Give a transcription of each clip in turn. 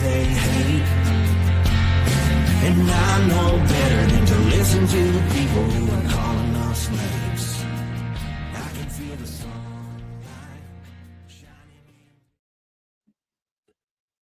they hate. And I know better than to listen to the people who are calling us names. I can feel the sunlight shining.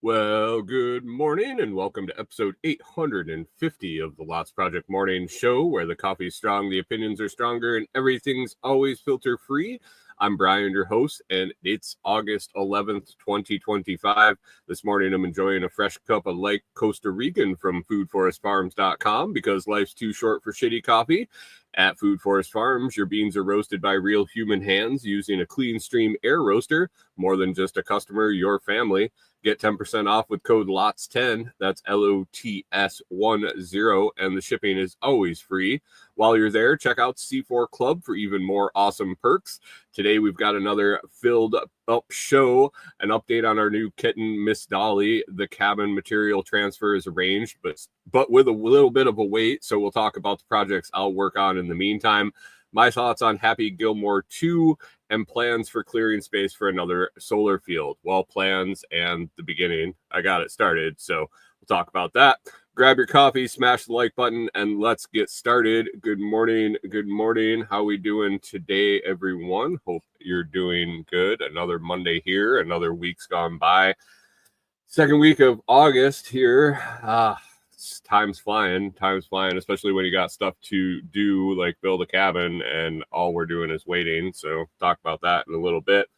Well, good morning and welcome to episode 850 of the Lost Project Morning Show, where the coffee's strong, the opinions are stronger, and everything's always filter free. I'm Brian, your host, and it's August 11th, 2025. This morning I'm enjoying a fresh cup of light Costa Rican from foodforestfarms.com because life's too short for shitty coffee. At Food Forest Farms, your beans are roasted by real human hands using a clean stream air roaster. More than just a customer, your family. Get 10% off with code LOTS10. That's LOTS10, and the shipping is always free. While you're there, check out C4 Club for even more awesome perks. Today, we've got another filled up show, an update on our new kitten, Miss Dolly. The cabin material transfer is arranged, but with a little bit of a wait, so we'll talk about the projects I'll work on in the meantime. My thoughts on Happy Gilmore 2 and plans for clearing space for another solar field. Well, plans and the beginning. I got it started, so we'll talk about that. Grab your coffee, smash the like button, and let's get started. Good morning. Good morning. How we doing today, everyone? Hope you're doing good. Another Monday here. Another week's gone by. Second week of August here. Time's flying, especially when you got stuff to do, like build a cabin, and all we're doing is waiting. So talk about that in a little bit.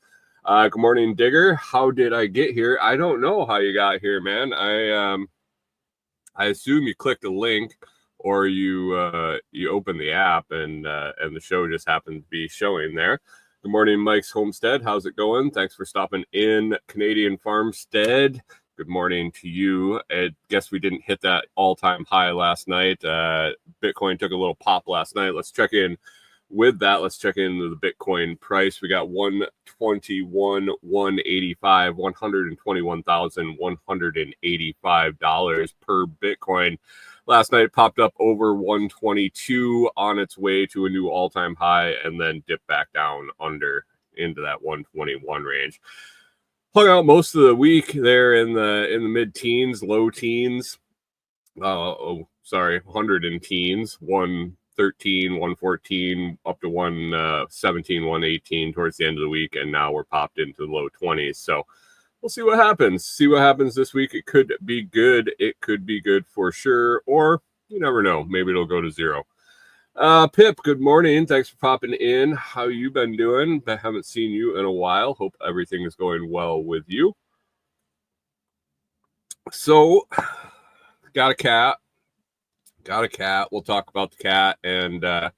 Good morning, Digger. How did I get here? I don't know how you got here, man. I assume you clicked a link or you opened the app and the show just happened to be showing there. Good morning, Mike's Homestead. How's it going? Thanks for stopping in, Canadian Farmstead. Good morning to you. I guess we didn't hit that all-time high last night. Bitcoin took a little pop last night. Let's check in with that. Let's check into the Bitcoin price. We got 121,185, $121,185 per Bitcoin. Last night popped up over 122 on its way to a new all-time high and then dipped back down under into that 121 range. Hung out most of the week there in the mid-teens, low teens. 100 in teens, 113, 114, up to 117, 118 towards the end of the week, and now we're popped into the low 20s. So we'll see what happens. See what happens this week. It could be good. It could be good for sure, or you never know. Maybe it'll go to zero. Pip, good morning. Thanks for popping in. How you been doing? I haven't seen you in a while. Hope everything is going well with you. So, got a cat. We'll talk about the cat and the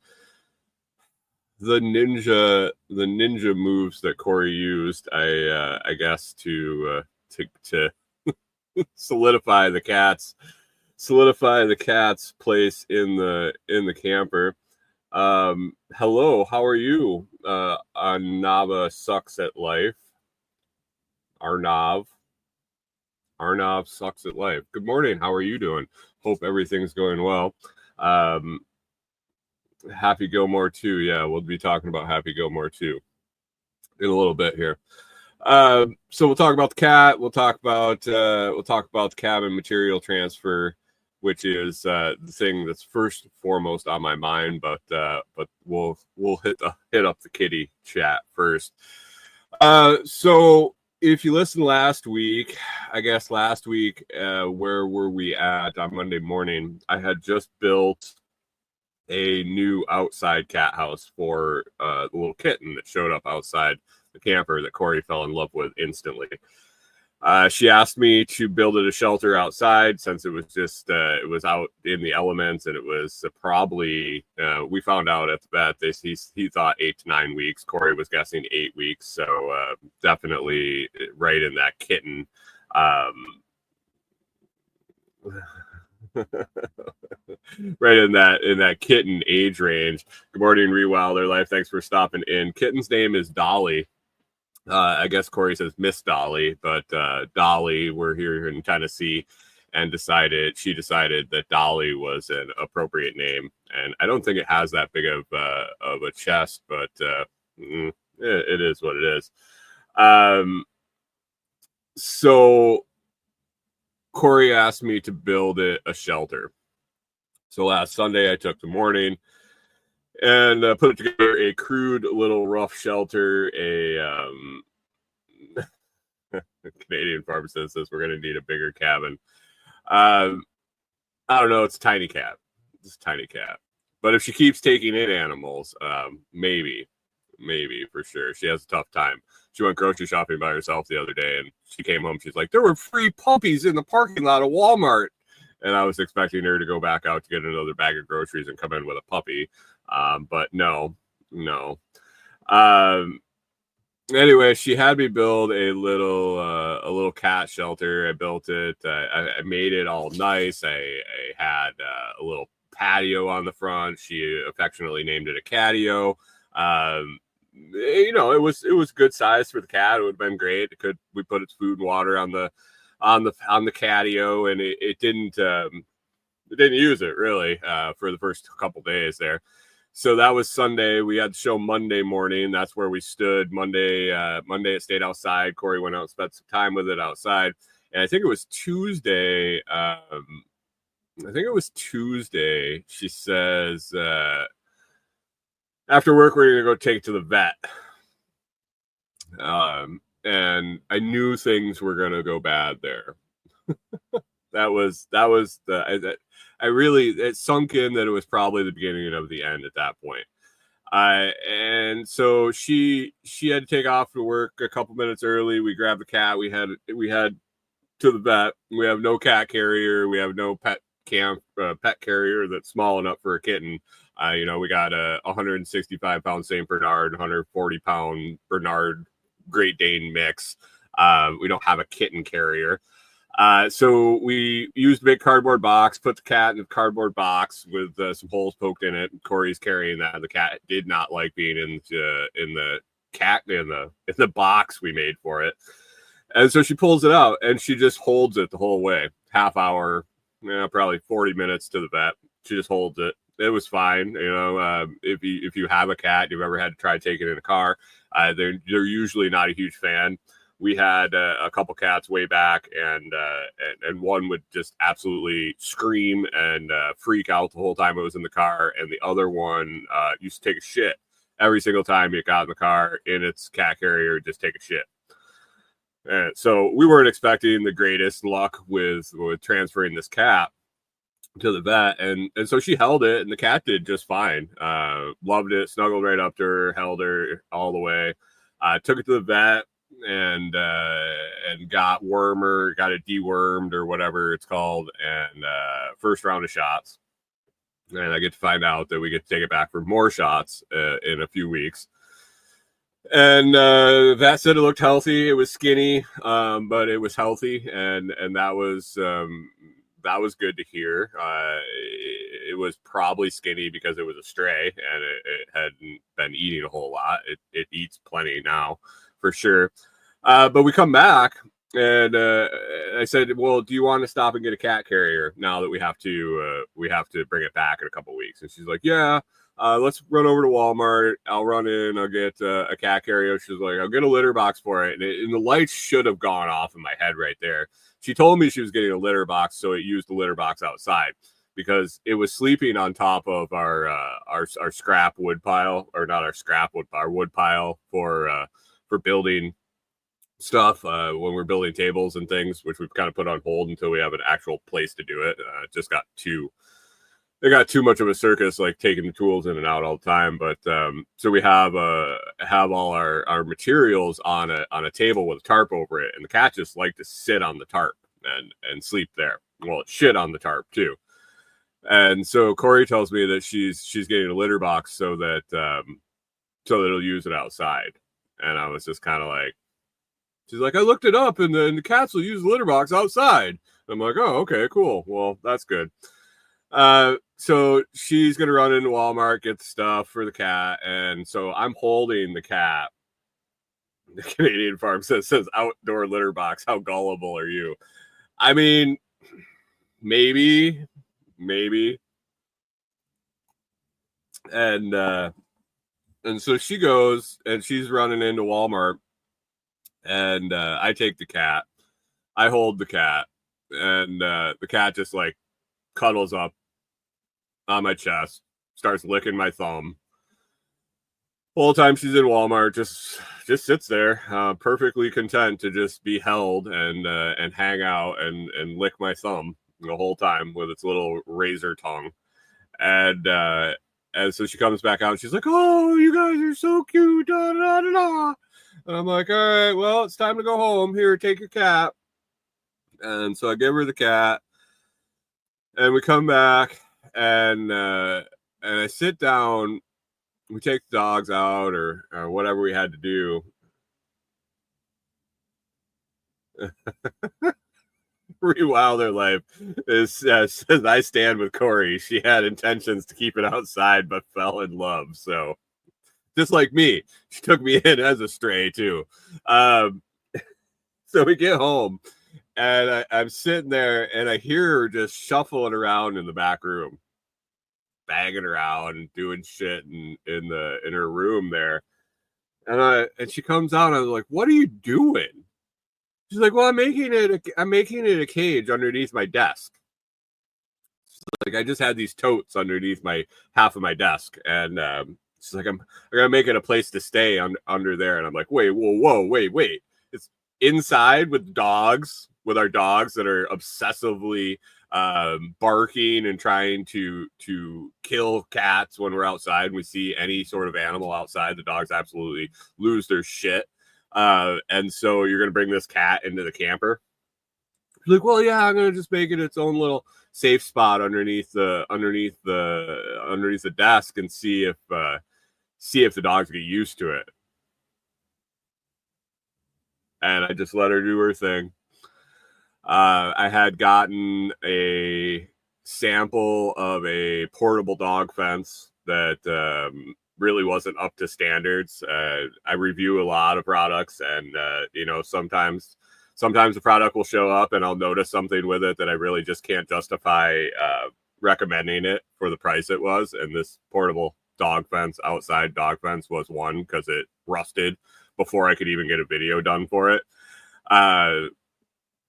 ninja moves that Corey used. I guess to solidify the cat's place in the camper. Hello, how are you? Arnava sucks at life. Arnav sucks at life. Good morning. How are you doing? Hope everything's going well. Happy Gilmore 2. Yeah, we'll be talking about Happy Gilmore 2 in a little bit here. So we'll talk about the cat. We'll talk about the cabin material transfer, which is the thing that's first and foremost on my mind. But we'll hit up the kitty chat first. So if you listened last week, where were we at on Monday morning? I had just built a new outside cat house for the little kitten that showed up outside the camper that Corey fell in love with instantly. She asked me to build it a shelter outside since it was just it was out in the elements, and it was probably we found out at the vet he thought 8 to 9 weeks. Corey was guessing 8 weeks, so definitely right in that kitten. Right in that kitten age range. Good morning, Rewilder Life. Thanks for stopping in. Kitten's name is Dolly. I guess Corey says Miss Dolly, but Dolly, we're here in Tennessee, and she decided that Dolly was an appropriate name. And I don't think it has that big of a chest, but it is what it is. So Corey asked me to build it a shelter. So last Sunday I took the morning and put together a crude little rough shelter. Canadian pharmacist says we're going to need a bigger cabin. I don't know. It's a tiny cat. It's a tiny cat. But if she keeps taking in animals, maybe for sure. She has a tough time. She went grocery shopping by herself the other day, and she came home. She's like, there were free puppies in the parking lot of Walmart. And I was expecting her to go back out to get another bag of groceries and come in with a puppy. But no. Anyway, she had me build a little cat shelter. I built it. I made it all nice. I had a little patio on the front. She affectionately named it a catio. It was good size for the cat. It would have been great. We put its food and water on the catio, and it didn't use it really for the first couple days there. So that was Sunday. We had the show Monday morning. That's where we stood. Monday it stayed outside. Corey went out and spent some time with it outside. And I think it was Tuesday. She says, after work, we're going to go take it to the vet. And I knew things were going to go bad there. It sunk in that it was probably the beginning of the end at that point. And so she had to take off to work a couple minutes early. We grabbed the cat. We had to the vet. We have no cat carrier. We have no pet carrier that's small enough for a kitten. We got a 165-pound St. Bernard, 140-pound Bernard Great Dane mix. We don't have a kitten carrier. So we used a big cardboard box, put the cat in the cardboard box with some holes poked in it. Corey's carrying that. The cat did not like being in the box we made for it. And so she pulls it out and she just holds it the whole way. Half hour, probably 40 minutes to the vet. She just holds it. It was fine. If you have a cat, you've ever had to try taking it in a car, they're usually not a huge fan. We had a couple cats way back, and one would just absolutely scream and freak out the whole time it was in the car, and the other one used to take a shit every single time it got in the car in its cat carrier, just take a shit. And so we weren't expecting the greatest luck with transferring this cat to the vet, and so she held it, and the cat did just fine. Loved it, snuggled right up to her, held her all the way. Took it to the vet and got it dewormed or whatever it's called, and first round of shots. And I get to find out that we get to take it back for more shots in a few weeks. And that said, it looked healthy. It was skinny, but it was healthy, and that was good to hear. It was probably skinny because it was a stray and it hadn't been eating a whole lot. It eats plenty now, for sure. But we come back and I said, well, do you want to stop and get a cat carrier now that we have to bring it back in a couple weeks? And she's like, yeah, let's run over to Walmart. I'll run in. I'll get a cat carrier. She's like, I'll get a litter box for it. And the lights should have gone off in my head right there. She told me she was getting a litter box, so it used the litter box outside because it was sleeping on top of our scrap wood pile, or not our scrap wood, our wood pile for building stuff when we're building tables and things, which we've kind of put on hold until we have an actual place to do it. It just got too much of a circus, like taking the tools in and out all the time. But so we have all our materials on a table with a tarp over it, and the cat just like to sit on the tarp and sleep there. Well, it shit on the tarp too. And so Corey tells me that she's getting a litter box so that it'll use it outside. And I was just kind of like, she's like, I looked it up, and the cats will use the litter box outside. I'm like, oh, okay, cool. Well, that's good. So she's going to run into Walmart, get the stuff for the cat. And so I'm holding the cat. The Canadian farm says outdoor litter box. How gullible are you? I mean, maybe. And so she goes and she's running into Walmart, and I take the cat. I hold the cat. And the cat just like cuddles up on my chest, starts licking my thumb. The whole time she's in Walmart, just sits there, perfectly content to just be held and hang out and lick my thumb the whole time with its little razor tongue. And so she comes back out and she's like, "Oh, you guys are so cute." Da, da, da, da. And I'm like, "All right, well, it's time to go home. Here, take your cat." And so I give her the cat, and we come back, and I sit down. We take the dogs out or whatever we had to do. Rewild their life is says I stand with Corey. She had intentions to keep it outside, but fell in love. So just like me, she took me in as a stray too. So we get home, and I'm sitting there, and I hear her just shuffling around in the back room, banging around and doing shit in her room there. And she comes out, and I was like, "What are you doing?" She's like, "Well, I'm making it a cage underneath my desk." Like, I just had these totes underneath my half of my desk, and she's like, I'm gonna make it a place to stay under there. And I'm like, "Wait, whoa, wait! It's inside with our dogs that are obsessively barking and trying to kill cats when we're outside. And we see any sort of animal outside, the dogs absolutely lose their shit. And so you're gonna bring this cat into the camper?" She's like, "Well, yeah, I'm gonna just make it its own little safe spot underneath the desk and see if the dogs get used to it." And I just let her do her thing. I had gotten a sample of a portable dog fence that really wasn't up to standards. I review a lot of products, and sometimes the product will show up and I'll notice something with it that I really just can't justify recommending it for the price it was. And this portable outside dog fence was one, because it rusted before I could even get a video done for it.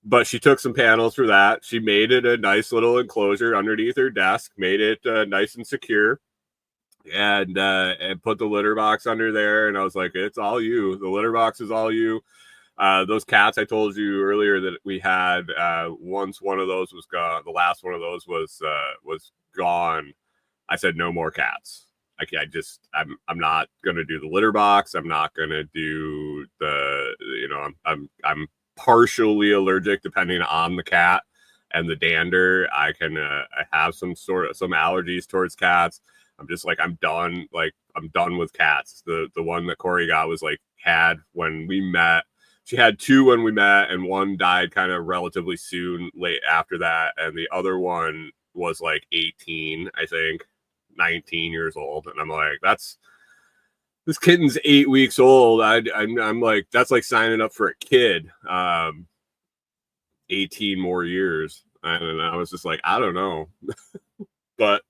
But she took some panels for that. She made it a nice little enclosure underneath her desk, made it nice and secure, and put the litter box under there. And I was like, "It's all you. The litter box is all you." Those cats I told you earlier that we had, once one of those was gone, the last one of those was gone, I said, "No more cats." I'm not gonna do the litter box. I'm not gonna do I'm partially allergic depending on the cat and the dander. I have some allergies towards cats. I'm just like, I'm done. Like, I'm done with cats. The one that Corey got was had when we met. She had two when we met, and one died kind of relatively soon, late after that. And the other one was 18, I think, 19 years old. And I'm like, this kitten's 8 weeks old. I'm like, that's like signing up for a kid. 18 more years. And I was just like, I don't know. But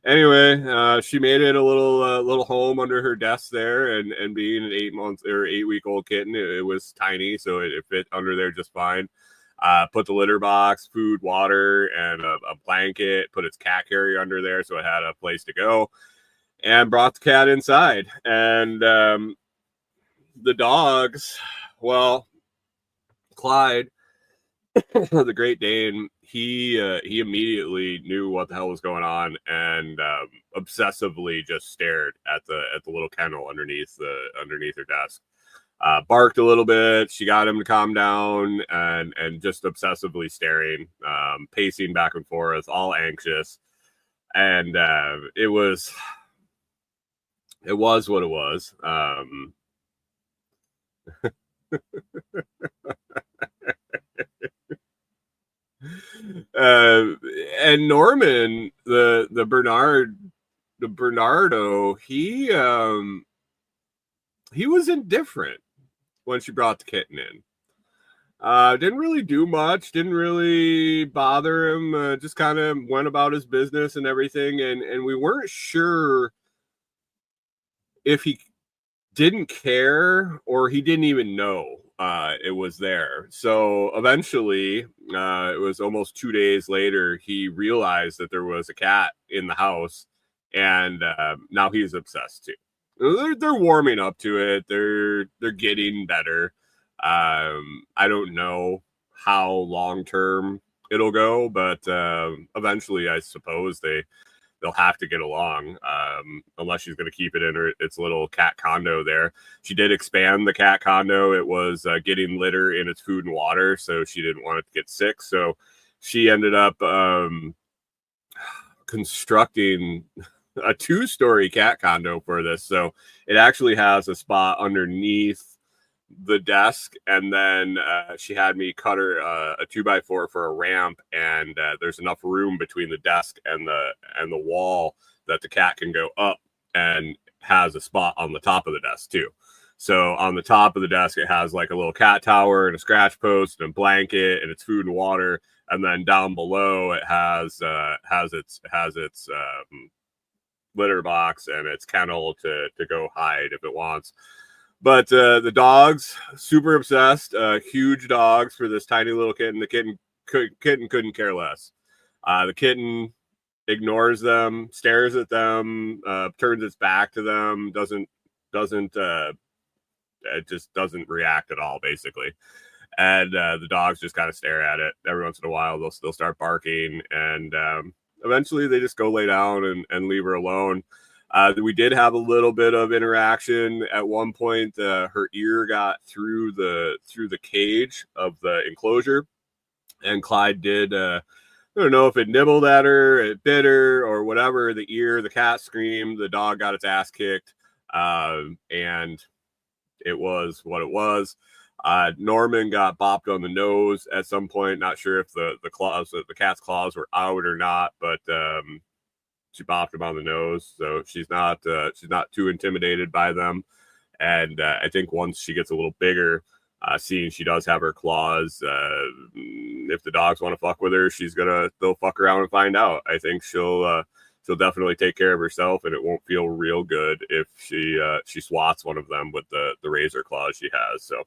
anyway, she made it a little home under her desk there, and being an 8-week-old kitten, it was tiny, so it fit under there just fine. Put the litter box, food, water, and a blanket. Put its cat carrier under there, so it had a place to go, and brought the cat inside. And the dogs, well, Clyde, the Great Dane, he immediately knew what the hell was going on, and obsessively just stared at the little kennel underneath her desk. Barked a little bit. She got him to calm down, and just obsessively staring, pacing back and forth, all anxious. And it was what it was. And Norman, the Bernardo, he was indifferent when she brought the kitten in. Didn't really do much, didn't really bother him, just kind of went about his business and everything. And we weren't sure if he didn't care or he didn't even know. it was there. So eventually, it was almost 2 days later, he realized that there was a cat in the house, and now he's obsessed too. They're warming up to it. They're getting better. I don't know how long term it'll go, but eventually, I suppose they'll have to get along, unless she's going to keep it in its little cat condo there. She did expand the cat condo. It was getting litter in its food and water, so she didn't want it to get sick. So she ended up constructing a 2-story cat condo for this. So it actually has a spot underneath the desk, and then she had me cut her a 2x4 for a ramp, and there's enough room between the desk and the wall that the cat can go up, and has a spot on the top of the desk too. So on the top of the desk, it has like a little cat tower and a scratch post and a blanket and its food and water, and then down below it has its litter box and its kennel to go hide if it wants. But the dogs, super obsessed, huge dogs for this tiny little kitten. The kitten couldn't care less. The kitten ignores them, stares at them, turns its back to them, it just doesn't react at all, basically. And the dogs just kind of stare at it. Every once in a while, they'll start barking, and eventually they just go lay down and leave her alone. We did have a little bit of interaction at one point. Her ear got through the cage of the enclosure, and Clyde did. I don't know if it nibbled at her, it bit her, or whatever. The cat screamed. The dog got its ass kicked, and it was what it was. Norman got bopped on the nose at some point. Not sure if the cat's claws were out or not, but she bopped him on the nose, so she's not too intimidated by them. And I think once she gets a little bigger, seeing she does have her claws, if the dogs want to fuck with her, they'll fuck around and find out. I think she'll definitely take care of herself, and it won't feel real good if she swats one of them with the razor claws she has. So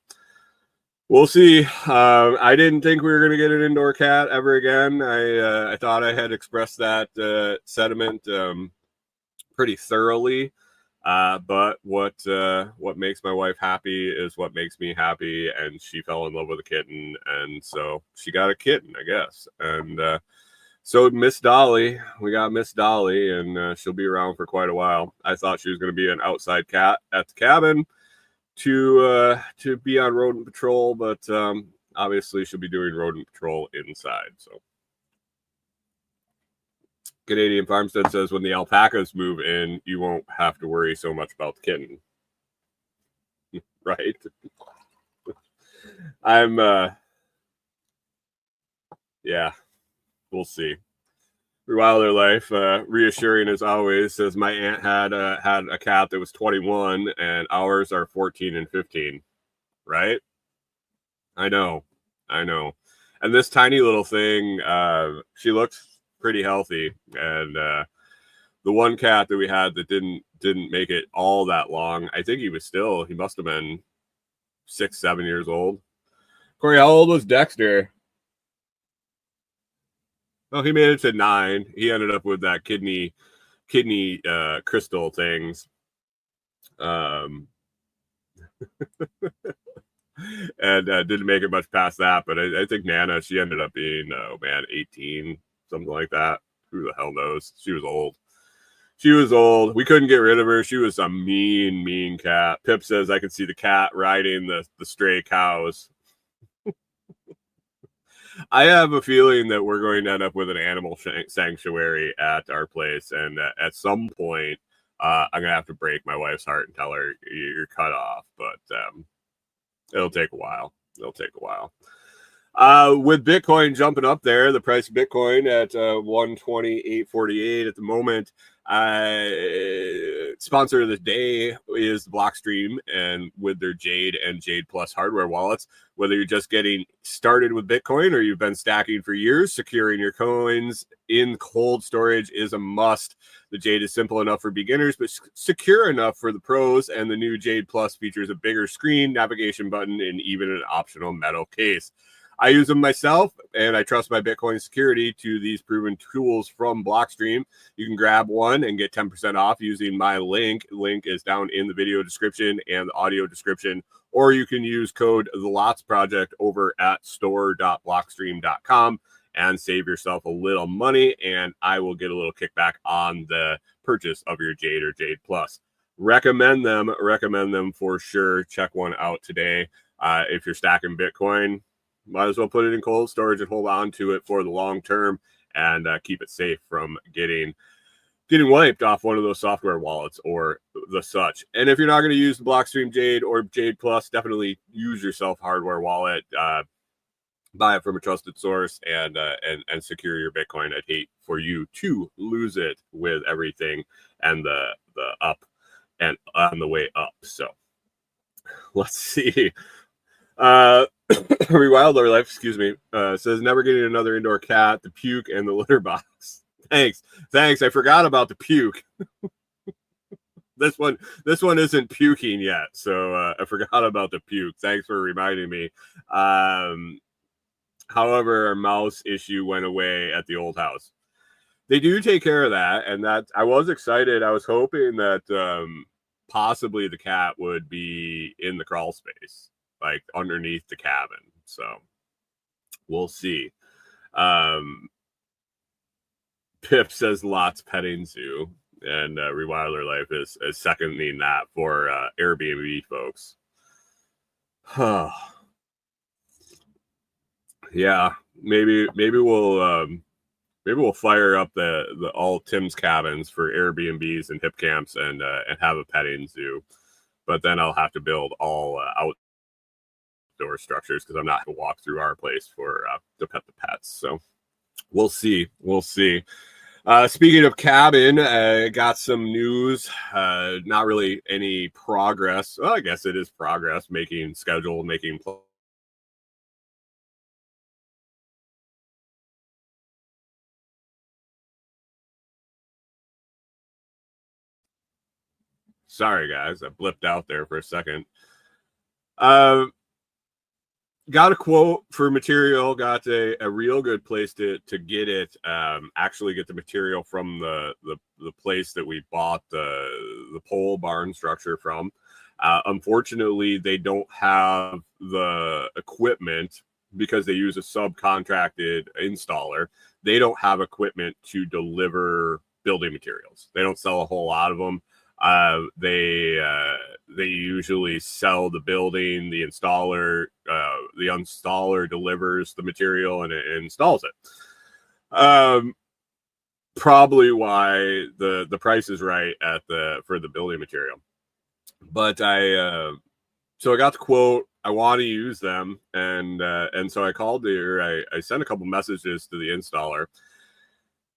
we'll see. I didn't think we were going to get an indoor cat ever again. I thought I had expressed that sentiment pretty thoroughly. But what makes my wife happy is what makes me happy, and she fell in love with a kitten, and so she got a kitten, I guess. And so Miss Dolly, we got Miss Dolly, and she'll be around for quite a while. I thought she was going to be an outside cat at the cabin to be on rodent patrol, but obviously she'll be doing rodent patrol inside. So Canadian Farmstead says when the alpacas move in, you won't have to worry so much about the kitten. Right? Yeah, we'll see. Wilder Life, reassuring as always, says my aunt had a cat that was 21, and ours are 14 and 15. Right? I know. And this tiny little thing, she looks pretty healthy. And the one cat that we had that didn't make it all that long, I think he must have been 6-7 years old. Corey, how old was Dexter? Well, he made it to 9. He ended up with that kidney crystal things. And didn't make it much past that, but I think Nana, she ended up being 18, something like that. Who the hell knows? She was old. We couldn't get rid of her. She was a mean cat. Pip says I could see the cat riding the stray cows. I have a feeling that we're going to end up with an animal sanctuary at our place, and at some point I'm gonna have to break my wife's heart and tell her you're cut off, but it'll take a while. With Bitcoin jumping up there, the price of Bitcoin at 128.48 at the moment. Sponsor of the day is Blockstream, and with their Jade and Jade Plus hardware wallets. Whether you're just getting started with Bitcoin or you've been stacking for years, securing your coins in cold storage is a must. The Jade is simple enough for beginners, but secure enough for the pros, and the new Jade Plus features a bigger screen, navigation button, and even an optional metal case. I use them myself, and I trust my Bitcoin security to these proven tools from Blockstream. You can grab one and get 10% off using my link. Link is down in the video description and the audio description, or you can use code The Lots Project over at store.blockstream.com and save yourself a little money, and I will get a little kickback on the purchase of your Jade or Jade Plus. Recommend them for sure. Check one out today. If you're stacking Bitcoin, might as well put it in cold storage and hold on to it for the long term, and keep it safe from getting wiped off one of those software wallets or the such. And if you're not going to use the Blockstream Jade or Jade Plus, definitely use your self hardware wallet. Buy it from a trusted source and secure your Bitcoin. I'd hate for you to lose it with everything and the up and on the way up. So let's see. Rewildler Life, excuse me, says never getting another indoor cat, the puke, and the litter box. Thanks. I forgot about the puke. This one isn't puking yet, so I forgot about the puke. Thanks for reminding me. However, our mouse issue went away at the old house. They do take care of that, and that I was excited. I was hoping that possibly the cat would be in the crawl space, like underneath the cabin. So we'll see. Pip says lots petting zoo, and Rewildler Life is seconding that for Airbnb folks. Yeah, maybe we'll fire up the all Tim's cabins for Airbnbs and hip camps and have a petting zoo, but then I'll have to build all outdoor structures because I'm not going to walk through our place for to pet the pets. So we'll see. Speaking of cabin, got some news. Not really any progress. Well, I guess it is progress. Making schedule, making plans. Sorry, guys, I blipped out there for a second. Got a quote for material. Got a real good place to get it. Actually, get the material from the place that we bought the pole barn structure from. Unfortunately, they don't have the equipment because they use a subcontracted installer. They don't have equipment to deliver building materials. They don't sell a whole lot of them. They usually sell the building. The installer delivers the material and it installs it. Probably why the price is right for the building material. But so I got the quote. I want to use them, and so I called I sent a couple messages to the installer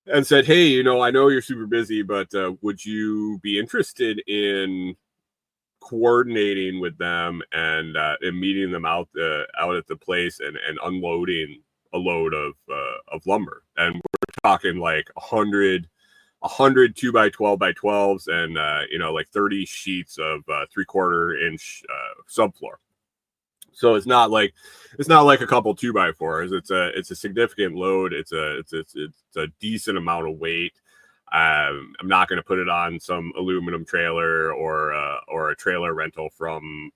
and said, hey, I know you're super busy, but would you be interested in coordinating with them and meeting them out at the place and unloading a load of lumber? And we're talking like 100 2x12 by 12s and like 30 sheets of 3/4 inch subfloor. So it's not like a couple 2x4s. It's a significant load. It's a decent amount of weight. I'm not going to put it on some aluminum trailer or a trailer rental from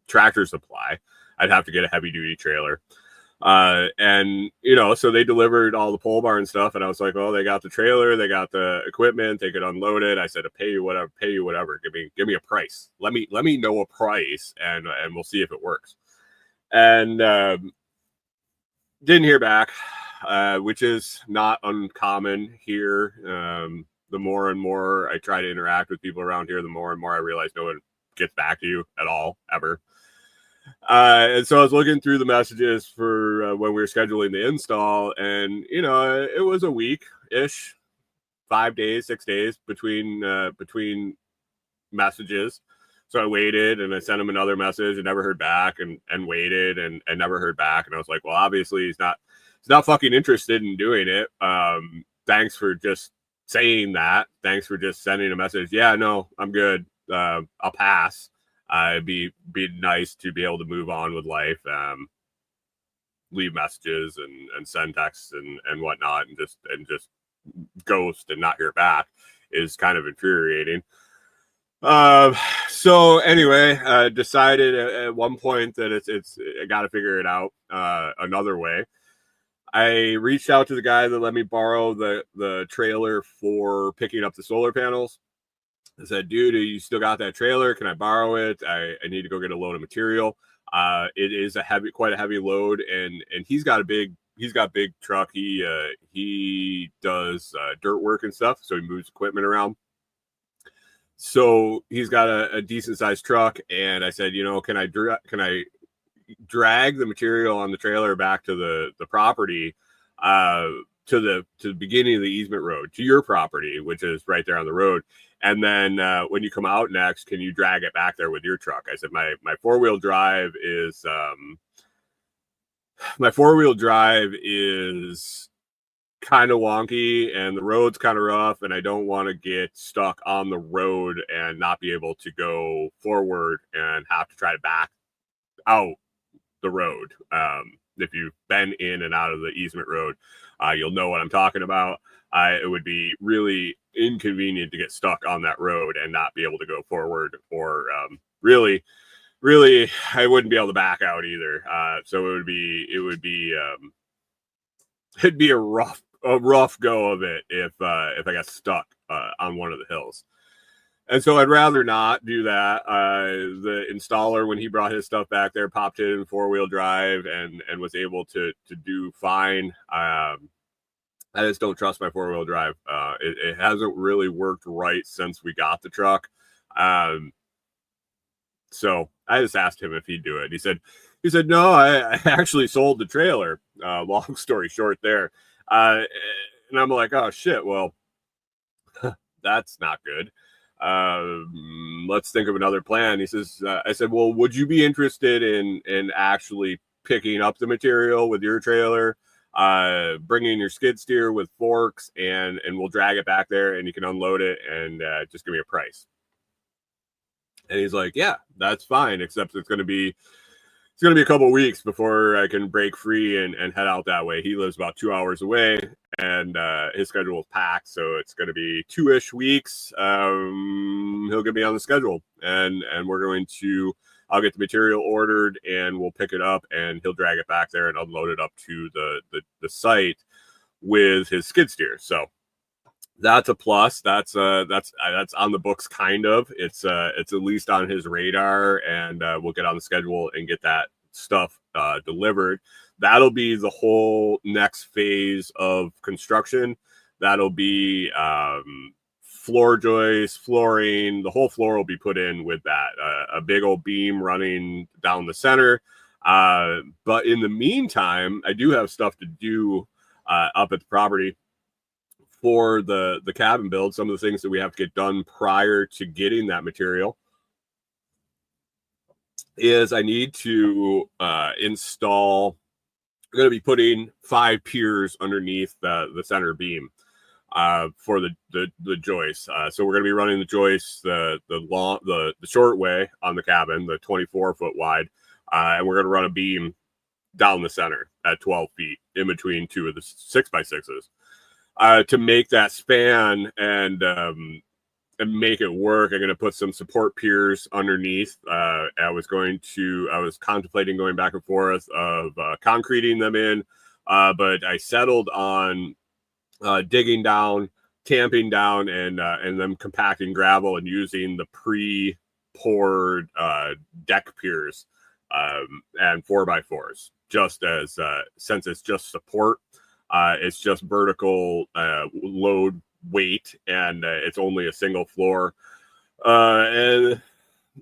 Tractor Supply. I'd have to get a heavy duty trailer. And so they delivered all the pole barn stuff, and I was like, well, they got the trailer, they got the equipment, they could unload it. I said, pay you whatever. Give me a price. Let me know a price, and we'll see if it works. And didn't hear back, which is not uncommon here. The more and more I try to interact with people around here, the more and more I realize no one gets back to you at all, ever. And so I was looking through the messages for when we were scheduling the install, and it was a week-ish, 5 days, 6 days between messages. So I waited and I sent him another message and never heard back, and waited and never heard back. And I was like, well, obviously he's not fucking interested in doing it. Thanks for just saying that. Thanks for just sending a message. Yeah, no, I'm good. I'll pass. It'd be nice to be able to move on with life, leave messages and send texts and whatnot, and just ghost and not hear back is kind of infuriating. So anyway, decided at one point that it's I got to figure it out another way. I reached out to the guy that let me borrow the trailer for picking up the solar panels. I said, dude, you still got that trailer? Can I borrow it? I need to go get a load of material. It is quite a heavy load, and he's got big truck. He does dirt work and stuff, so he moves equipment around. So he's got a decent sized truck, and I said, can I drag the material on the trailer back to the property, to the beginning of the easement road to your property, which is right there on the road. And then when you come out next, can you drag it back there with your truck? I said, my four-wheel drive is kind of wonky and the road's kind of rough, and I don't want to get stuck on the road and not be able to go forward and have to try to back out the road. If you've been in and out of the easement road, you'll know what I'm talking about. It would be really inconvenient to get stuck on that road and not be able to go forward, or really I wouldn't be able to back out either. So it'd be a rough go of it if I got stuck on one of the hills. And so I'd rather not do that. The installer, when he brought his stuff back there, popped it in four-wheel drive and was able to do fine. I just don't trust my four-wheel drive. It hasn't really worked right since we got the truck. So I just asked him if he'd do it. He said, no, I actually sold the trailer. Long story short there. And I'm like, oh shit, well, that's not good. Let's think of another plan. He says, I said, well, would you be interested in actually picking up the material with your trailer, bringing your skid steer with forks, and we'll drag it back there and you can unload it and just give me a price. And he's like, yeah, that's fine, except it's going to be a couple of weeks before I can break free and head out that way. He lives about 2 hours away, and his schedule is packed, so it's going to be 2-ish weeks. He'll get me on the schedule, and I'll get the material ordered, and we'll pick it up, and he'll drag it back there and unload it up to the site with his skid steer. So that's a plus. That's on the books, kind of. It's at least on his radar, and we'll get on the schedule and get that stuff delivered. That'll be the whole next phase of construction. That'll be floor joists, flooring. The whole floor will be put in with that. A big old beam running down the center. But in the meantime, I do have stuff to do up at the property for the cabin build. Some of the things that we have to get done prior to getting that material is I need to install. I'm going to be putting 5 piers underneath the center beam for the joists. So we're going to be running the joists the short way on the cabin, the 24-foot wide, and we're going to run a beam down the center at 12 feet in between two of the 6x6s. To make that span and make it work, I'm going to put some support piers underneath. I was contemplating going back and forth of concreting them in, but I settled on digging down, tamping down, and then compacting gravel and using the pre-poured deck piers and 4x4s, just as since it's just support. It's just vertical load weight, and it's only a single floor. And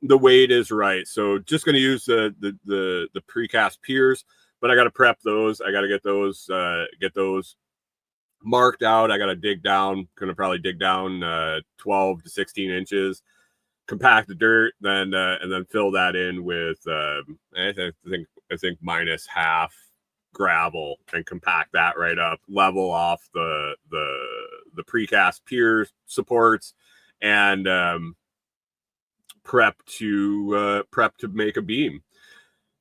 the weight is right. So just going to use the precast piers, but I got to prep those. I got to get those marked out. I got to dig down. Going to probably dig down 12 to 16 inches, compact the dirt, then and then fill that in with I think minus half gravel, and compact that right up, level off the precast pier supports, and prep to make a beam,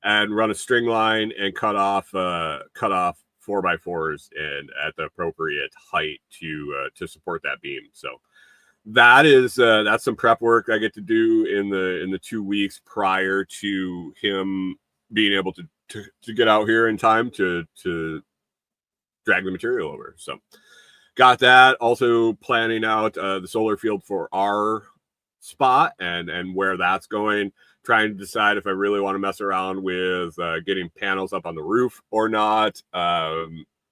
and run a string line and cut off 4x4s and at the appropriate height to support that beam. So that's some prep work I get to do in the 2 weeks prior to him being able to get out here in time to drag the material over. So got that. Also planning out the solar field for our spot and where that's going, trying to decide if I really want to mess around with getting panels up on the roof or not.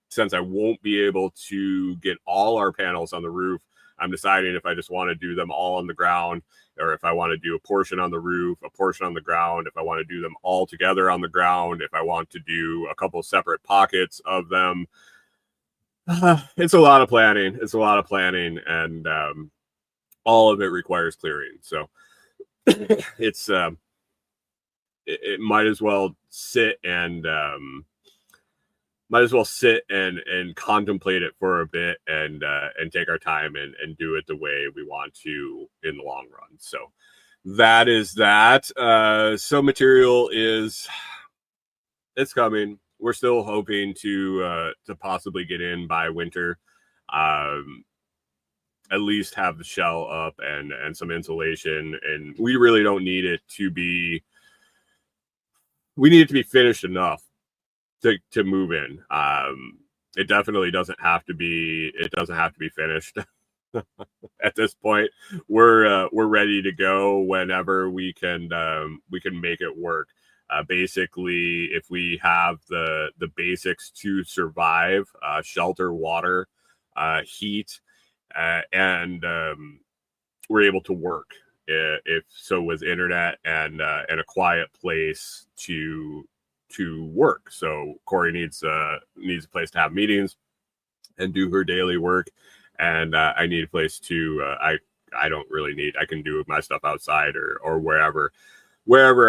Since I won't be able to get all our panels on the roof, I'm deciding if I just want to do them all on the ground, or if I want to do a portion on the roof, a portion on the ground, if I want to do them all together on the ground, if I want to do a couple separate pockets of them. It's a lot of planning. And all of it requires clearing. So it's it might as well sit and contemplate it for a bit and take our time and do it the way we want to in the long run. So that is that. So material it's coming. We're still hoping to possibly get in by winter. At least have the shell up and some insulation, and we really don't need it to be. We need it to be finished enough to move in. It definitely doesn't have to be. It doesn't have to be finished. At this point, we're ready to go whenever we can make it work. Basically, if we have the basics to survive, shelter, water, heat. And we're able to work if so with internet and a quiet place to work. So Corey needs a place to have meetings and do her daily work, and I need a place to I don't really need. I can do my stuff outside or wherever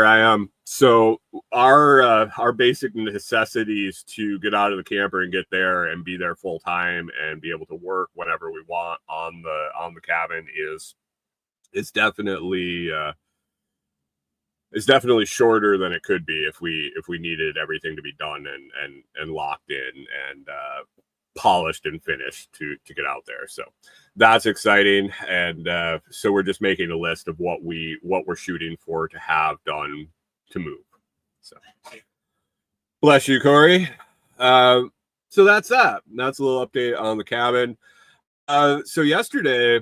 I am. So our basic necessities to get out of the camper and get there and be there full time and be able to work whenever we want on the cabin is definitely shorter than it could be if we needed everything to be done and locked in and polished and finished to get out there. So that's exciting, and so we're just making a list of what we're shooting for to have done to move. So bless you, Corey. So that's that. That's a little update on the cabin. So yesterday,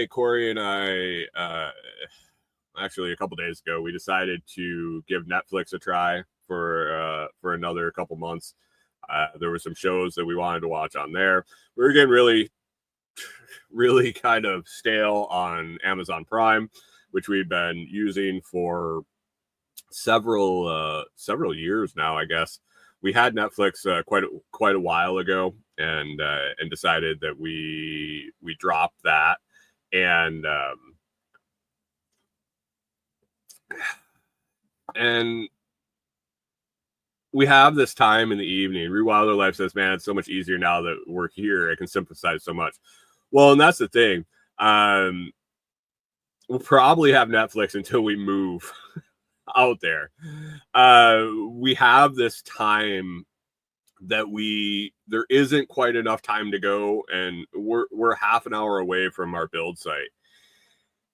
Corey and I, actually a couple days ago, we decided to give Netflix a try for another couple months. There were some shows that we wanted to watch on there. We were getting really kind of stale on Amazon Prime, which we've been using for several years now, I guess. We had Netflix quite a while ago, and decided that we dropped that, and we have this time in the evening. Rewilder Life says, man, it's so much easier now that we're here. I can sympathize so much. Well, and that's the thing. We'll probably have Netflix until we move out there. We have this time that there isn't quite enough time to go, and we're half an hour away from our build site.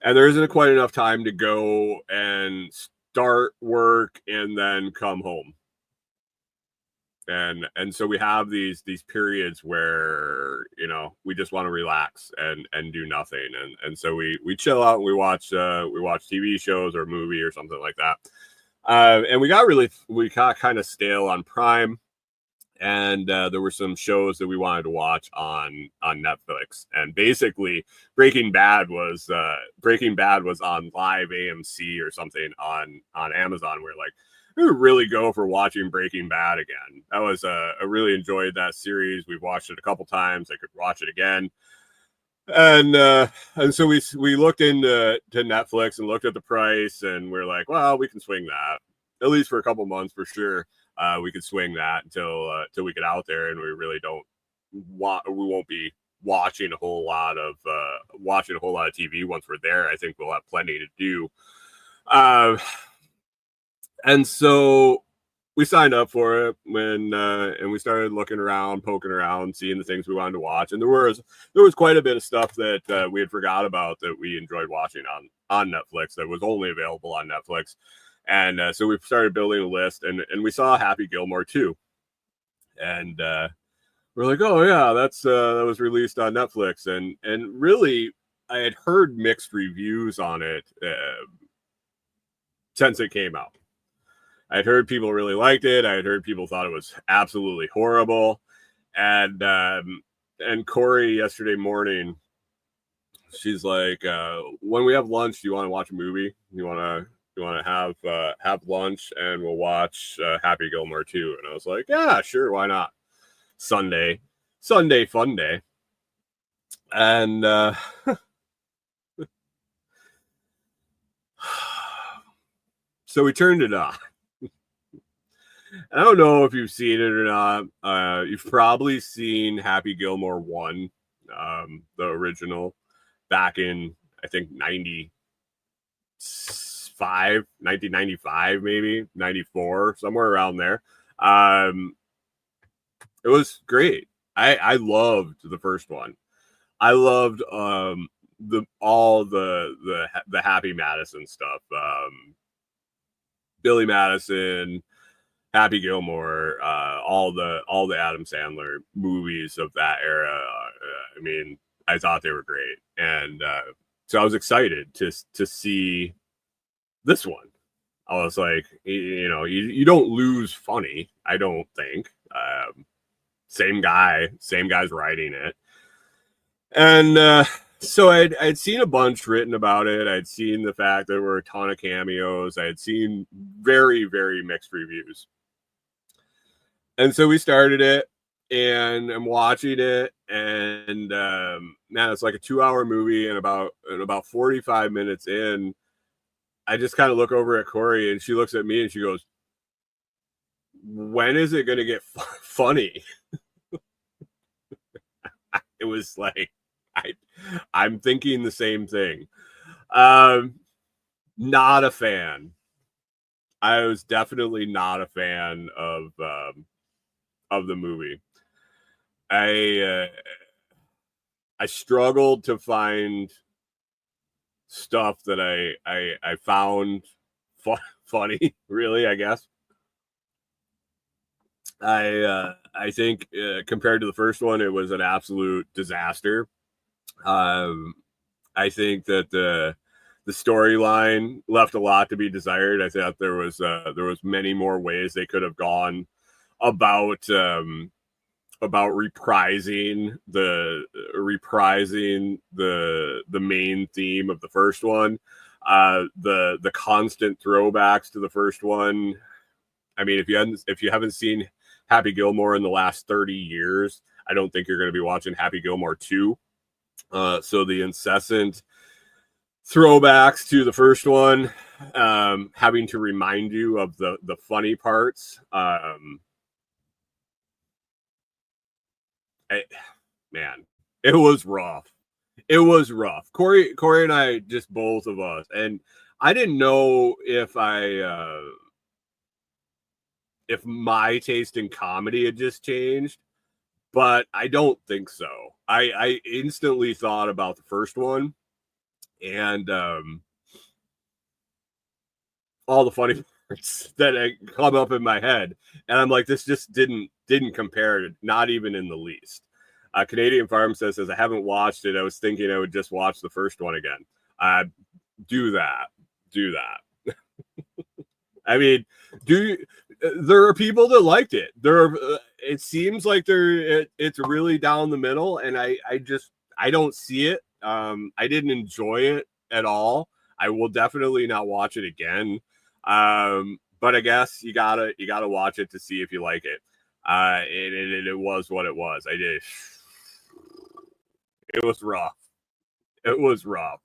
And there isn't quite enough time to go and start work and then come home. And so we have these periods where, we just want to relax and do nothing. And so we chill out and we watch TV shows or a movie or something like that. And we got kind of stale on Prime. and there were some shows that we wanted to watch on Netflix. And basically, Breaking Bad was on live AMC or something on Amazon. We're like, we would really go for watching Breaking Bad again. That was I really enjoyed that series. We've watched it a couple times. I could watch it again. And so we looked into Netflix and looked at the price, and we're like, well, we can swing that at least for a couple months for sure. We could swing that until we get out there, and we really don't we won't be watching a whole lot of TV once we're there. I think we'll have plenty to do. And so we signed up for it and we started looking around, poking around, seeing the things we wanted to watch. And there was quite a bit of stuff that we had forgot about that we enjoyed watching on Netflix that was only available on Netflix. And so we started building a list, and we saw Happy Gilmore too. And we're like, oh yeah, that was released on Netflix. And really, I had heard mixed reviews on it since it came out. I'd heard people really liked it. I had heard people thought it was absolutely horrible. And Corey yesterday morning, she's like, when we have lunch, do you want to watch a movie? You want to have lunch, and we'll watch Happy Gilmore 2. And I was like, yeah, sure, why not? Sunday fun day. And so we turned it on. I don't know if you've seen it or not. You've probably seen Happy Gilmore 1, the original, back in, I think, 1995, maybe 94, somewhere around there. It was great. I loved the first one. I loved the Happy Madison stuff. Billy Madison, Happy Gilmore, all the Adam Sandler movies of that era. I mean, I thought they were great, and so I was excited to see this one. I was like, you don't lose funny, I don't think. Same guy's writing it, and so I'd seen a bunch written about it. I'd seen the fact that there were a ton of cameos. I had seen very, very mixed reviews. And so we started it, and I'm watching it, and man, it's like a 2-hour movie, and about 45 minutes in, I just kind of look over at Corey, and she looks at me, and she goes, when is it going to get funny? It was like, I'm thinking the same thing. Not a fan. I was definitely not a fan of the movie. I struggled to find stuff that I found funny, really, I guess. I think compared to the first one, it was an absolute disaster. I think that the storyline left a lot to be desired. I thought there was many more ways they could have gone about reprising the main theme of the first one. The constant throwbacks to the first one. I mean, if you haven't seen Happy Gilmore in the last 30 years, I don't think you're going to be watching Happy Gilmore 2. So the incessant throwbacks to the first one, having to remind you of the funny parts. Man, it was rough. It was rough. Corey and I, just both of us, and I didn't know if my taste in comedy had just changed, but I don't think so. I instantly thought about the first one, and all the funny parts that come up in my head, and I'm like, this just didn't compare, not even in the least. Canadian Farm says, I haven't watched it. I was thinking I would just watch the first one again. Do that. I mean, there are people that liked it. it seems like it's really down the middle, and I don't see it. I didn't enjoy it at all. I will definitely not watch it again. But I guess you gotta watch it to see if you like it. It was what it was. I did. It was rough. It was rough.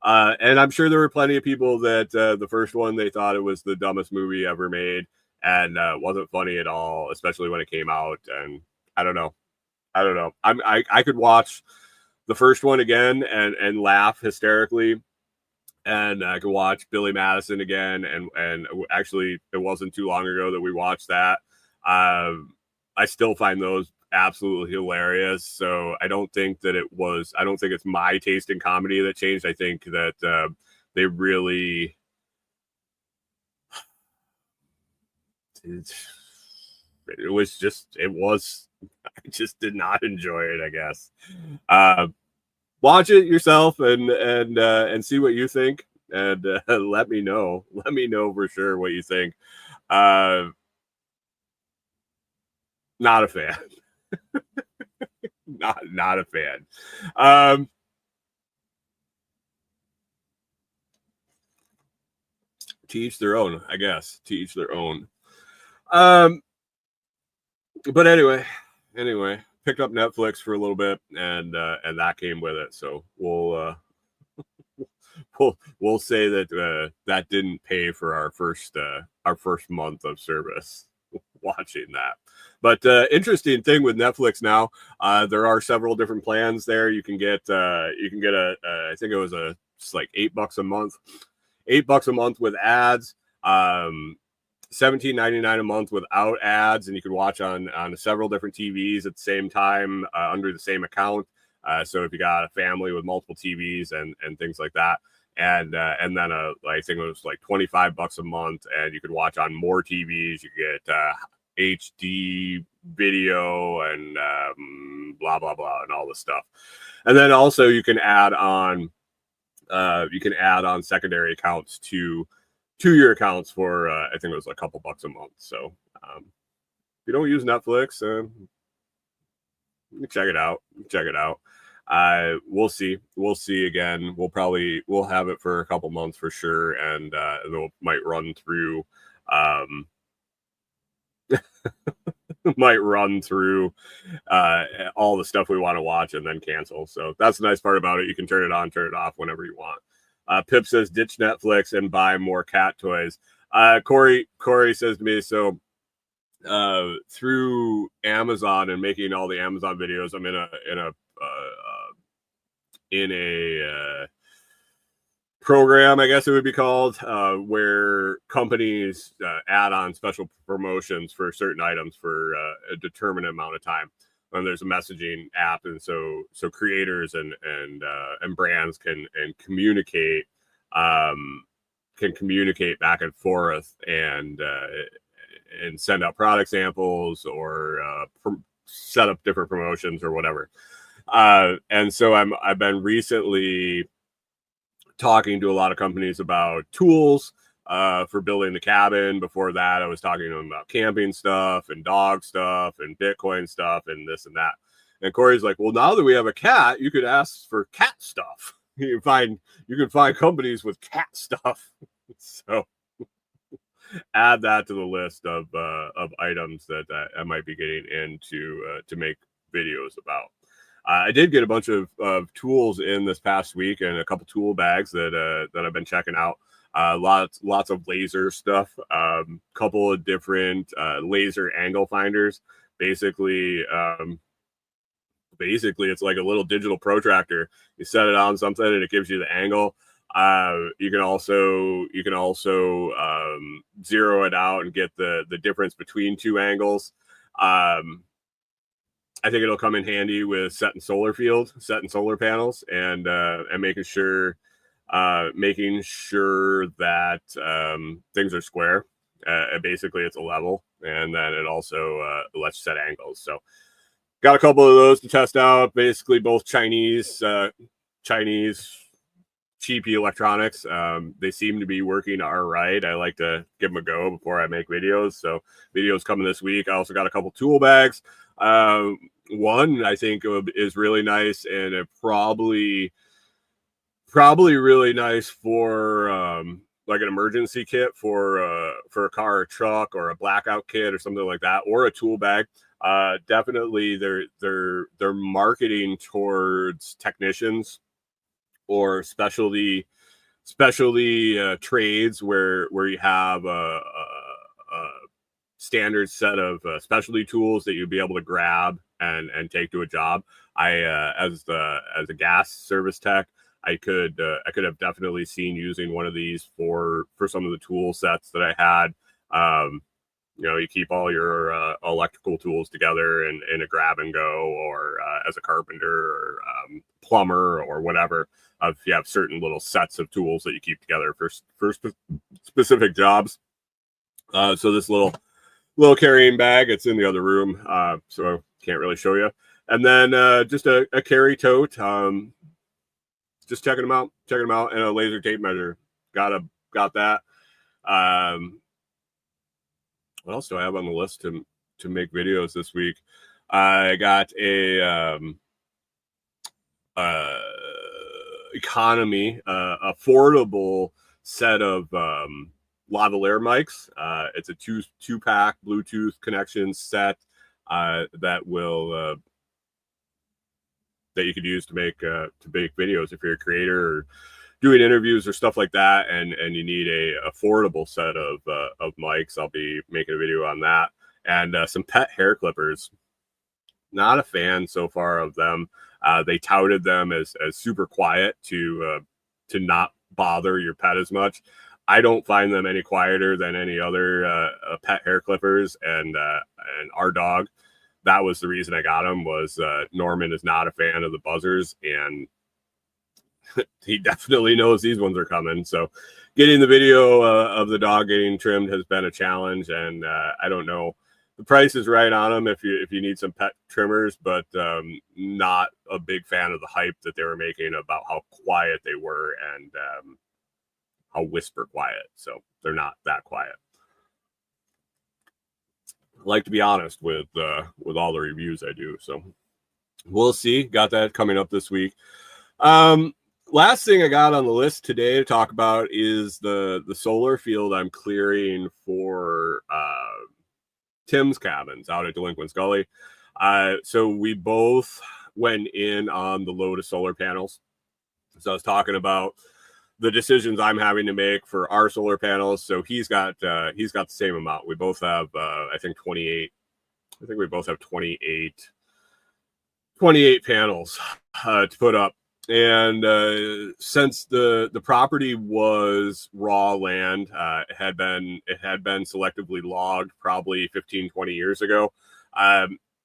And I'm sure there were plenty of people that the first one, they thought it was the dumbest movie ever made, and wasn't funny at all, especially when it came out. And I don't know. I could watch the first one again and laugh hysterically, and I could watch Billy Madison again. And actually, it wasn't too long ago that we watched that. I still find those absolutely hilarious. So I don't think it's my taste in comedy that changed. I think that they really I just did not enjoy it, I guess. Watch it yourself and see what you think, and let me know for sure what you think. Not a fan. not a fan. To each their own, I guess. To each their own. But anyway, picked up Netflix for a little bit, and that came with it. So we'll say that that didn't pay for our first month of service watching that. But interesting thing with Netflix now, there are several different plans there. You can get I think it was it's like $8 a month. $8 a month with ads. $17.99 a month without ads, and you can watch on several different TVs at the same time under the same account. So if you got a family with multiple TVs and things like that, and then I think it was like $25 a month, and you could watch on more TVs. You get HD video and blah blah blah and all this stuff, and then also you can add on secondary accounts to your accounts for I think it was a couple bucks a month. So if you don't use Netflix, check it out. We'll see again. We'll have it for a couple months for sure, and it might run through all the stuff we want to watch and then cancel. So that's the nice part about it. You can turn it on, turn it off whenever you want. Pip says ditch Netflix and buy more cat toys. Corey says to me, so through Amazon and making all the Amazon videos, I'm in a program, I guess it would be called, where companies add on special promotions for certain items for a determined amount of time. And there's a messaging app, and so creators and brands can communicate back and forth and send out product samples or set up different promotions or whatever. And so I've been recently talking to a lot of companies about tools for building the cabin. Before that, I was talking to them about camping stuff and dog stuff and Bitcoin stuff and this and that. And Corey's like, well, now that we have a cat, you could ask for cat stuff. You can find companies with cat stuff. So add that to the list of items that I might be getting into to make videos about. I did get a bunch of tools in this past week, and a couple tool bags that I've been checking out. Lots of laser stuff. Couple of different laser angle finders. Basically, it's like a little digital protractor. You set it on something, and it gives you the angle. You can also zero it out and get the difference between two angles. I think it'll come in handy with setting solar panels and making sure that things are square. Basically, it's a level, and then it also lets you set angles. So, got a couple of those to test out. Basically, both Chinese cheapy electronics. They seem to be working all right. I like to give them a go before I make videos. So videos coming this week. I also got a couple tool bags. One I think is really nice, and it probably really nice for like an emergency kit for a car or truck, or a blackout kit or something like that, or a tool bag. Definitely they're marketing towards technicians or specialty trades where you have a standard set of specialty tools that you'd be able to grab and take to a job. I as a gas service tech, I could have definitely seen using one of these for some of the tool sets that I had. You keep all your electrical tools together in a grab and go, or as a carpenter or plumber or whatever. If you have certain little sets of tools that you keep together for specific jobs. So this little carrying bag, it's in the other room, so can't really show you. And then just a carry tote. Just checking them out, and a laser tape measure. Got that. What else do I have on the list to make videos this week? I got a economy, affordable set of lavalier mics. It's a two pack Bluetooth connection set that will that you could use to make videos if you're a creator or doing interviews or stuff like that, and you need a affordable set of mics. I'll be making a video on that. And some pet hair clippers. Not a fan so far of them. They touted them as super quiet to not bother your pet as much. I don't find them any quieter than any other pet hair clippers, and our dog. That was the reason I got them. Was Norman is not a fan of the buzzers, and he definitely knows these ones are coming. So getting the video of the dog getting trimmed has been a challenge, and I don't know. The price is right on them if you need some pet trimmers, but not a big fan of the hype that they were making about how quiet they were, and how whisper quiet. So they're not that quiet. I like to be honest with all the reviews I do. So we'll see. Got that coming up this week. Last thing I got on the list today to talk about is the solar field I'm clearing for Tim's cabins out at Delinquent's Gully. So we both went in on the load of solar panels. So I was talking about the decisions I'm having to make for our solar panels. So he's got the same amount. We both have I think 28. I think we both have 28 panels to put up. And since the property was raw land, it had been selectively logged probably 15-20 years ago.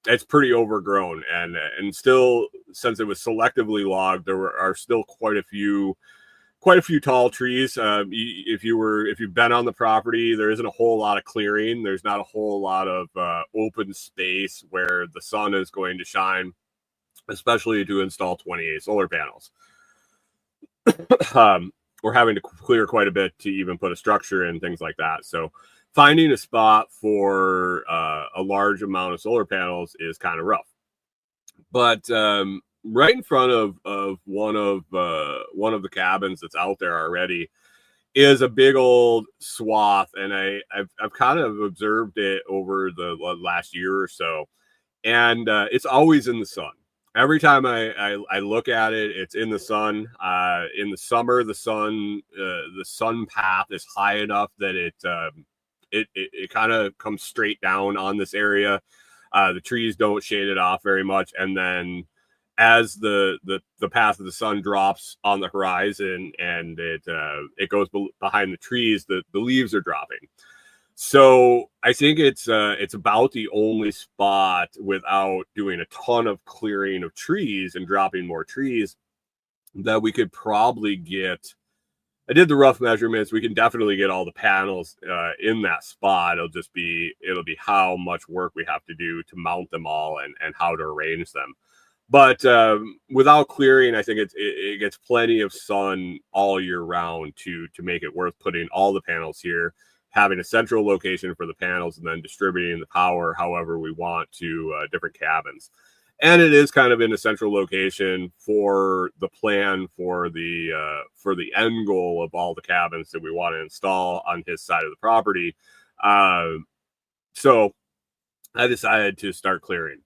It's pretty overgrown, and still, since it was selectively logged, there are still quite a few tall trees. If you've been on the property, there isn't a whole lot of clearing. There's not a whole lot of open space where the sun is going to shine, especially to install 28 solar panels. We're having to clear quite a bit to even put a structure in, things like that. So finding a spot for a large amount of solar panels is kind of rough. But right in front of one of the cabins that's out there already is a big old swath, and I've kind of observed it over the last year or so, and it's always in the sun. Every time I look at it, it's in the sun. In the summer, the sun path is high enough that it kind of comes straight down on this area. The trees don't shade it off very much, and then as the path of the sun drops on the horizon and it goes behind the trees, the leaves are dropping. So I think it's about the only spot without doing a ton of clearing of trees and dropping more trees that we could probably get. I did the rough measurements. We can definitely get all the panels in that spot. It'll be how much work we have to do to mount them all and how to arrange them. But without clearing, I think it gets plenty of sun all year round to make it worth putting all the panels here, having a central location for the panels, and then distributing the power however we want to different cabins. And it is kind of in a central location for the plan for the end goal of all the cabins that we want to install on his side of the property. So I decided to start clearing.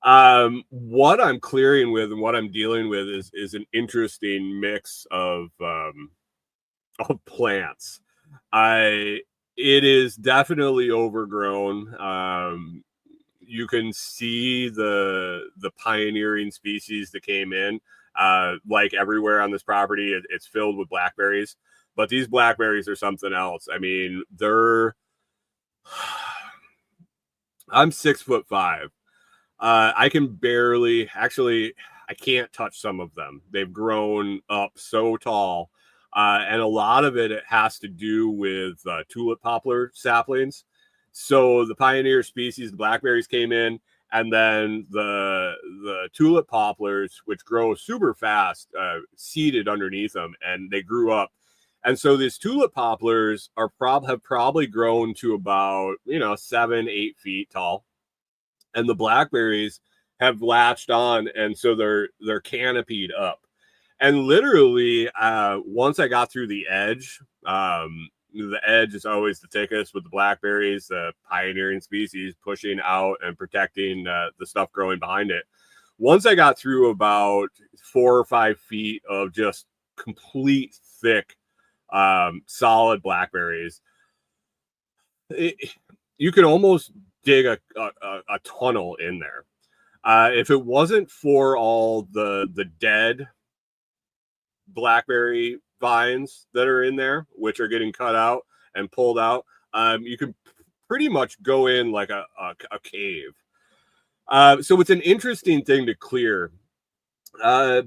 What I'm clearing with and what I'm dealing with is an interesting mix of plants. It is definitely overgrown. You can see the pioneering species that came in. Like everywhere on this property, it's filled with blackberries. But these blackberries are something else. I mean, I'm 6'5". I can barely, actually, I can't touch some of them. They've grown up so tall. And a lot of it has to do with tulip poplar saplings. So the pioneer species, the blackberries, came in, and then the tulip poplars, which grow super fast, seeded underneath them, and they grew up. And so these tulip poplars have probably grown to about 7-8 feet tall, and the blackberries have latched on, and so they're canopied up. And literally, once I got through the edge is always the thickest with the blackberries, the pioneering species pushing out and protecting the stuff growing behind it. Once I got through about 4 or 5 feet of just complete thick, solid blackberries, you could almost dig a tunnel in there. If it wasn't for all the dead blackberry vines that are in there, which are getting cut out and pulled out, you could pretty much go in like a cave. So it's an interesting thing to clear.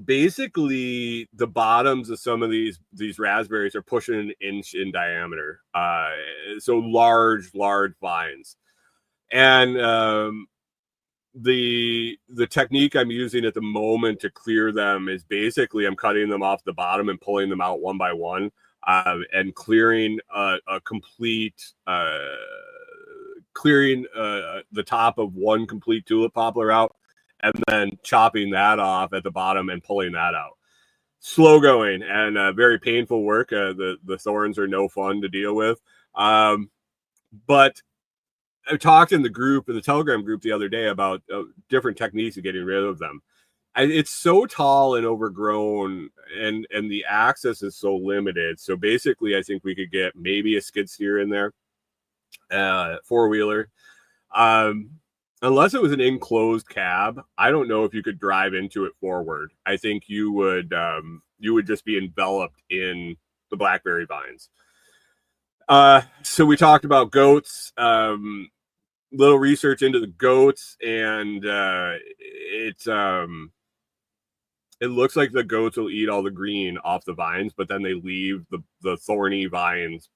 Basically, the bottoms of some of these raspberries are pushing an inch in diameter. So large vines. And the technique I'm using at the moment to clear them is basically I'm cutting them off the bottom and pulling them out one by one, and clearing a complete clearing the top of one complete tulip poplar out, and then chopping that off at the bottom and pulling that out. Slow going and very painful work. The thorns are no fun to deal with, but I talked in the Telegram group the other day about different techniques of getting rid of them. It's so tall and overgrown, and the access is so limited. So basically, I think we could get maybe a skid steer in there, 4-wheeler. Unless it was an enclosed cab, I don't know if you could drive into it forward. I think you would just be enveloped in the blackberry vines. So we talked about goats, little research into the goats, and it looks like the goats will eat all the green off the vines, but then they leave the thorny vines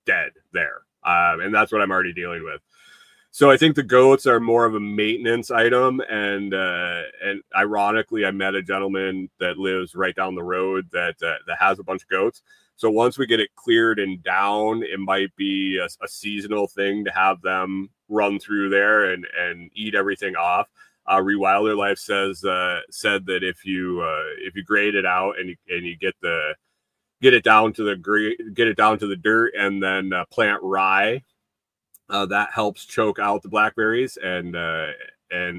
dead there. And that's what I'm already dealing with. So I think the goats are more of a maintenance item, and ironically, I met a gentleman that lives right down the road that has a bunch of goats. So once we get it cleared and down, it might be a seasonal thing to have them run through there and eat everything off. Rewilder Life said that if you grade it out and you get it down to the dirt and then plant rye, that helps choke out the blackberries, and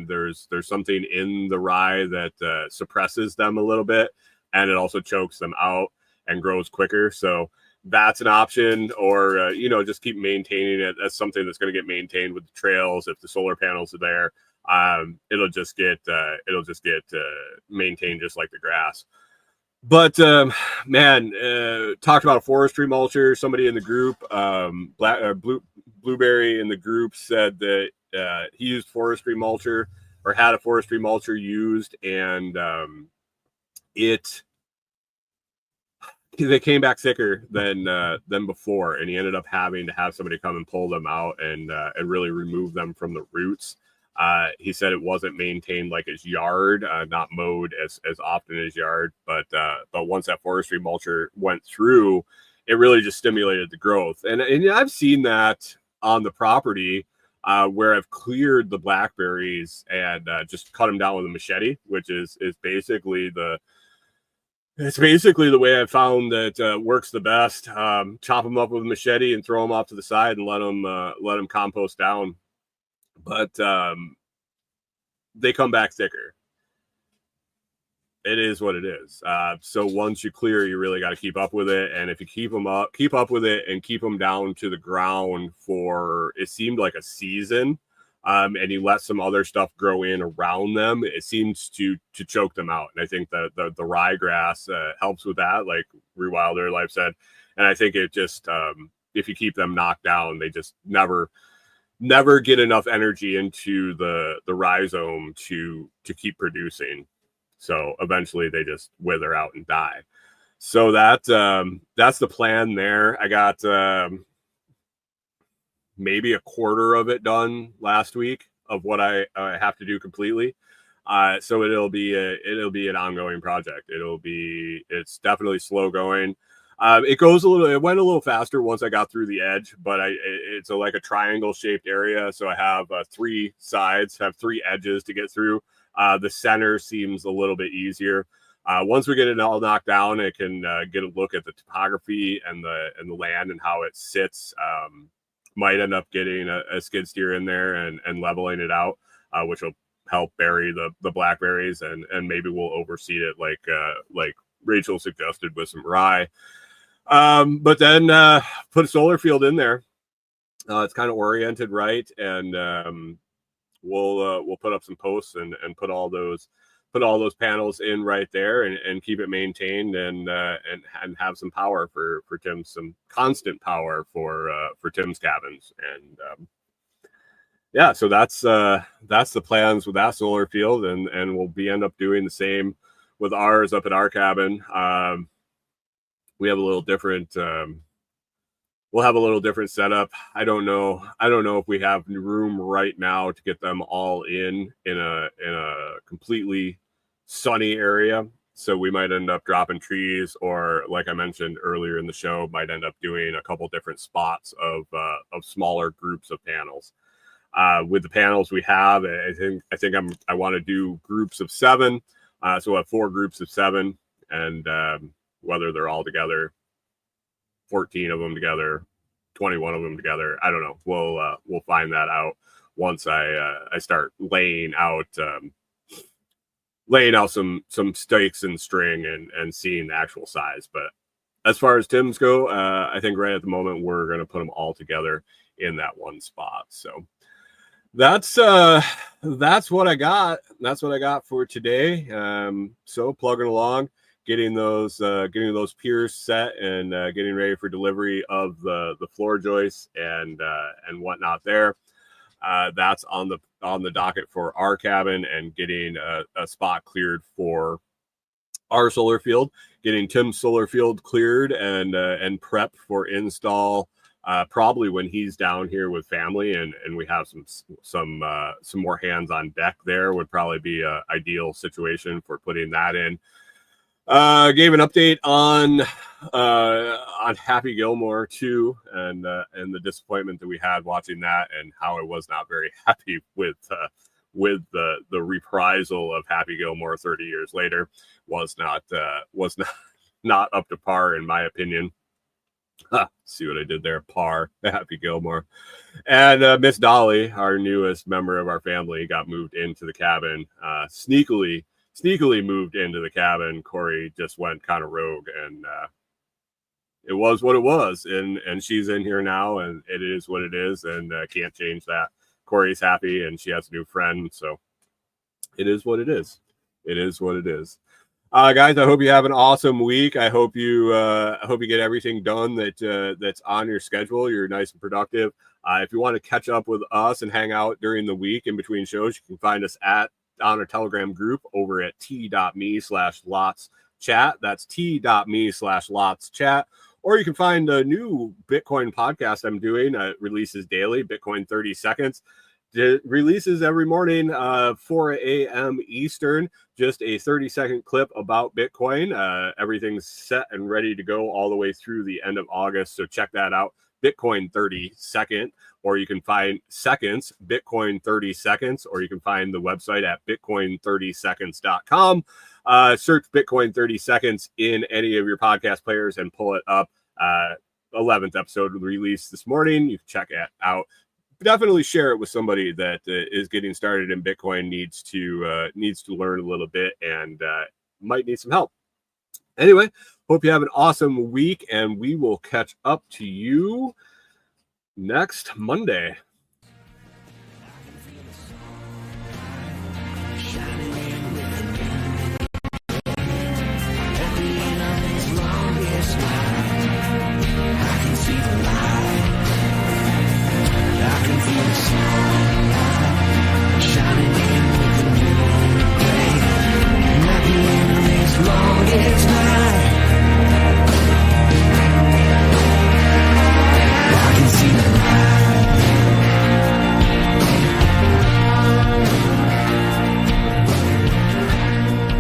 there's something in the rye that suppresses them a little bit, and it also chokes them out and grows quicker. So that's an option, or just keep maintaining it. That's something that's going to get maintained with the trails. If the solar panels are there, it'll just get maintained just like the grass. But man, talked about a forestry mulcher. Somebody in the group, Blueberry in the group, said that he used forestry mulcher, or had a forestry mulcher used, and they came back thicker than before, and he ended up having to have somebody come and pull them out and really remove them from the roots. He said it wasn't maintained like his yard, not mowed as often as yard, but once that forestry mulcher went through, it really just stimulated the growth. And I've seen that on the property where I've cleared the blackberries and just cut them down with a machete, which is basically it's basically the way I found that works the best. Chop them up with a machete and throw them off to the side and let them compost down. But they come back thicker. It is what it is. So once you clear, you really got to keep up with it. And if you keep up with it and keep them down to the ground for, it seemed like a season, and you let some other stuff grow in around them, it seems to choke them out. And I think the ryegrass helps with that, like Rewilder Life said. And I think it just, if you keep them knocked down, they just never get enough energy into the rhizome to keep producing. So eventually they just wither out and die. So that's the plan there. I got maybe a quarter of it done last week of what I have to do completely. So it'll be an ongoing project. It's definitely slow going. It went a little faster once I got through the edge, but it's like a triangle shaped area. So I have 3 sides, have 3 edges to get through. The center seems a little bit easier. Once we get it all knocked down, I can get a look at the topography and the land and how it sits. Might end up getting a skid steer in there and leveling it out, which will help bury the blackberries, and maybe we'll overseed it like Rachel suggested with some rye. But then put a solar field in there. It's kind of oriented right, and we'll put up some posts and put all those panels in right there and keep it maintained and have some power for Tim's, some constant power for Tim's cabins. And yeah, so that's the plans with that solar field, and we'll end up doing the same with ours up at our cabin. We have a little different we'll have a little different setup. I don't know if we have room right now to get them all in a completely sunny area. So we might end up dropping trees, or like I mentioned earlier in the show, might end up doing a couple different spots of smaller groups of panels. With the panels we have, I think I want to do groups of 7. So we'll have 4 groups of 7, and whether they're all together, 14 of them together, 21 of them together, I don't know. We'll find that out once I start laying out some stakes and string and seeing the actual size. But as far as Tim's go, I think right at the moment we're going to put them all together in that one spot. So that's what I got. That's what I got for today. So plugging along, getting those piers set and getting ready for delivery of the floor joists and whatnot there. That's on the docket for our cabin, and getting a spot cleared for our solar field, getting Tim's solar field cleared and prepped for install. Probably when he's down here with family and we have some more hands on deck there, would probably be a ideal situation for putting that in. Gave an update on Happy Gilmore too, and the disappointment that we had watching that, and how I was not very happy with the reprisal of Happy Gilmore 30 years later. Was not up to par in my opinion. See what I did there? Par, Happy Gilmore. And Miss Dolly, our newest member of our family, got moved into the cabin. Sneakily moved into the cabin. Corey just went kind of rogue, and it was what it was. And she's in here now, and it is what it is, and can't change that. Corey's happy, and she has a new friend, so it is what it is. It is what it is. Guys, I hope you have an awesome week. I hope you get everything done that's on your schedule. You're nice and productive. If you want to catch up with us and hang out during the week in between shows, you can find us on our Telegram group over at t.me/LotsChat. That's t.me/LotsChat. Or you can find a new Bitcoin podcast I'm doing. It releases daily, Bitcoin 30 Seconds. It releases every morning, 4 a.m. Eastern, just a 30-second clip about Bitcoin. Everything's set and ready to go all the way through the end of August. So check that out. Bitcoin 30 second, or you can find seconds, Bitcoin 30 seconds, or you can find the website at bitcoin30seconds.com. Search Bitcoin 30 seconds in any of your podcast players and pull it up. 11th episode released this morning. You can check it out. Definitely share it with somebody that is getting started in Bitcoin, needs to learn a little bit, and might need some help. Anyway, hope you have an awesome week, and we will catch up to you next Monday.